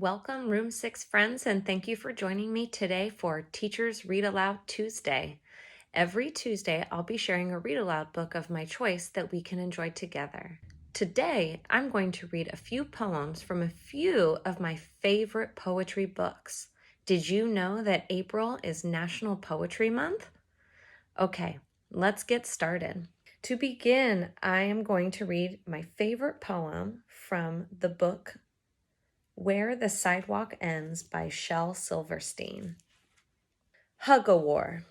Welcome, Room 6 friends, and thank you for joining me today for Teachers Read Aloud Tuesday. Every Tuesday, I'll be sharing a read aloud book of my choice that we can enjoy together. Today, I'm going to read a few poems from a few of my favorite poetry books. Did you know that April is National Poetry Month? Okay, let's get started. To begin, I am going to read my favorite poem from the book Where the Sidewalk Ends by Shel Silverstein. Hug-a-war.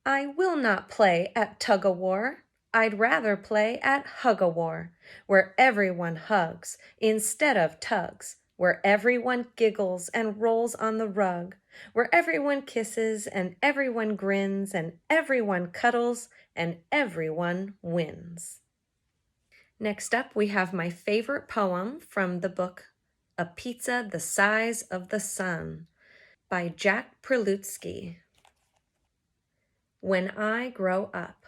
I will not play at tug-a-war. I'd rather play at hug-a-war, where everyone hugs instead of tugs, where everyone giggles and rolls on the rug, where everyone kisses and everyone grins and everyone cuddles and everyone wins. Next up, we have my favorite poem from the book A Pizza the Size of the Sun by Jack Prelutsky. When I grow up.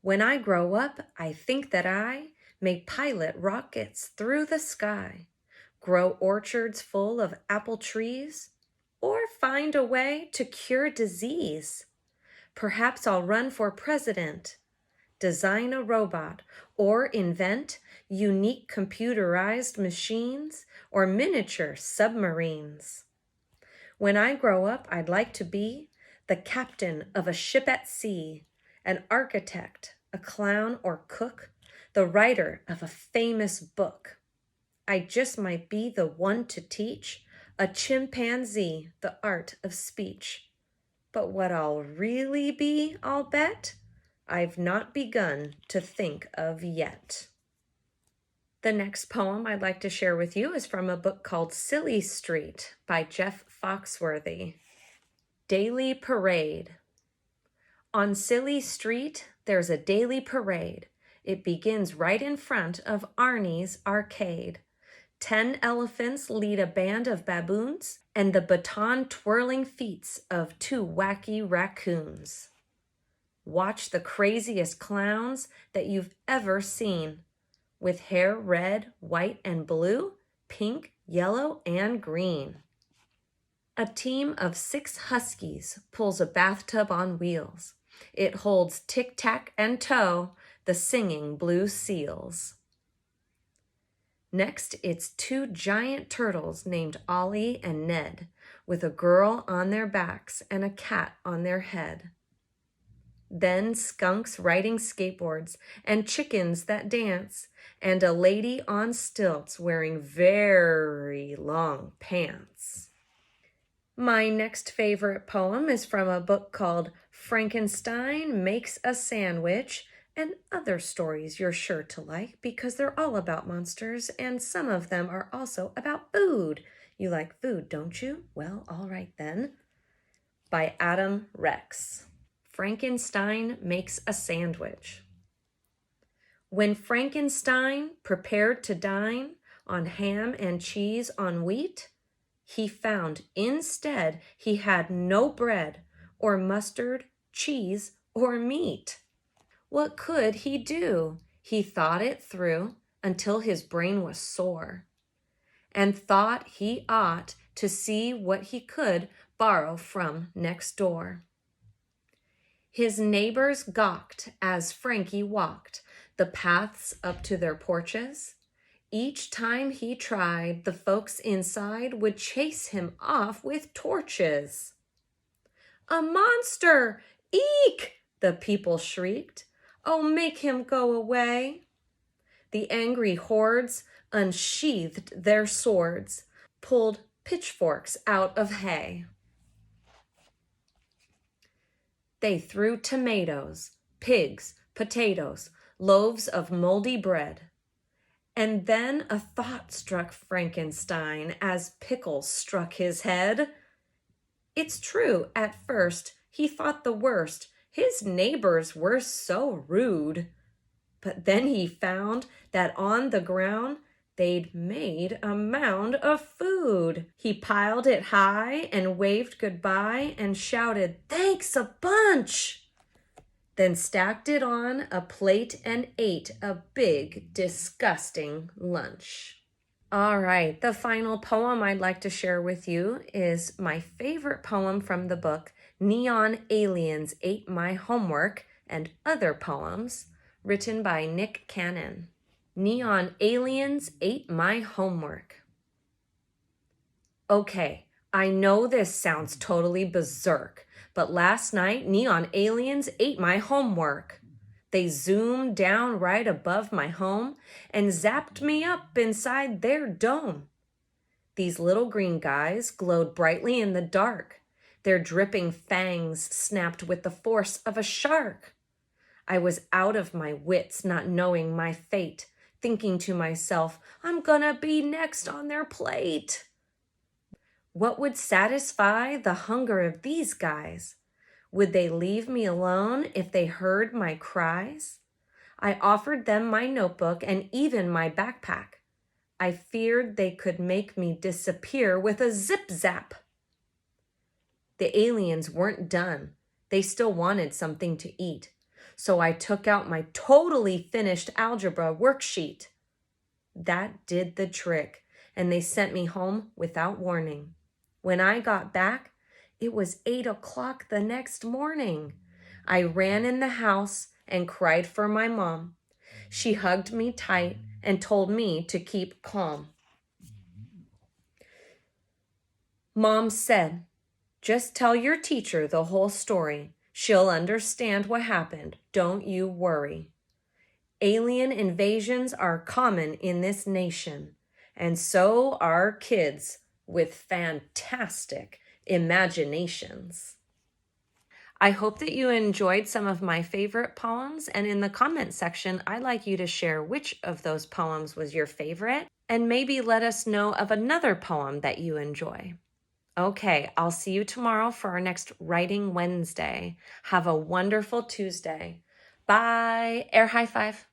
When I grow up, I think that I may pilot rockets through the sky, grow orchards full of apple trees, or find a way to cure disease. Perhaps I'll run for president, design a robot, or invent unique computerized machines or miniature submarines. When I grow up, I'd like to be the captain of a ship at sea, an architect, a clown or cook, the writer of a famous book. I just might be the one to teach a chimpanzee the art of speech. But what I'll really be, I'll bet, I've not begun to think of yet. The next poem I'd like to share with you is from a book called Silly Street by Jeff Foxworthy. Daily Parade. On Silly Street, there's a daily parade. It begins right in front of Arnie's arcade. 10 elephants lead a band of baboons and the baton-twirling feats of 2 wacky raccoons. Watch the craziest clowns that you've ever seen, with hair red, white, and blue, pink, yellow, and green. A team of 6 huskies pulls a bathtub on wheels. It holds Tic-Tac and Toe, the singing blue seals. Next, it's 2 giant turtles named Ollie and Ned, with a girl on their backs and a cat on their head. Then skunks riding skateboards and chickens that dance, and a lady on stilts wearing very long pants. My next favorite poem is from a book called Frankenstein Makes a Sandwich, and other stories you're sure to like because they're all about monsters and some of them are also about food. You like food, don't you? Well, all right then. By Adam Rex. Frankenstein Makes a Sandwich. When Frankenstein prepared to dine on ham and cheese on wheat, he found instead he had no bread or mustard, cheese, or meat. What could he do? He thought it through until his brain was sore, and thought he ought to see what he could borrow from next door. His neighbors gawked as Frankie walked the paths up to their porches. Each time he tried, the folks inside would chase him off with torches. "A monster! Eek!" the people shrieked. "Oh, make him go away." The angry hordes unsheathed their swords, pulled pitchforks out of hay. They threw tomatoes, pigs, potatoes, loaves of moldy bread. And then a thought struck Frankenstein as pickles struck his head. It's true, at first, he thought the worst. His neighbors were so rude. But then he found that on the ground they'd made a mound of food. He piled it high and waved goodbye and shouted, "Thanks a bunch!" Then stacked it on a plate and ate a big, disgusting lunch. All right, the final poem I'd like to share with you is my favorite poem from the book Neon Aliens Ate My Homework and Other Poems, written by Nick Cannon. Neon Aliens Ate My Homework. Okay, I know this sounds totally berserk, but last night neon aliens ate my homework. They zoomed down right above my home and zapped me up inside their dome. These little green guys glowed brightly in the dark. Their dripping fangs snapped with the force of a shark. I was out of my wits, not knowing my fate, thinking to myself, I'm gonna be next on their plate. What would satisfy the hunger of these guys? Would they leave me alone if they heard my cries? I offered them my notebook and even my backpack. I feared they could make me disappear with a zip zap. The aliens weren't done. They still wanted something to eat. So I took out my totally finished algebra worksheet. That did the trick, and they sent me home without warning. When I got back, it was 8 o'clock the next morning. I ran in the house and cried for my mom. She hugged me tight and told me to keep calm. Mom said, just tell your teacher the whole story. She'll understand what happened. Don't you worry. Alien invasions are common in this nation, and so are kids with fantastic imaginations. I hope that you enjoyed some of my favorite poems, and in the comment section, I'd like you to share which of those poems was your favorite, and maybe let us know of another poem that you enjoy. Okay, I'll see you tomorrow for our next Writing Wednesday. Have a wonderful Tuesday. Bye. Air high five.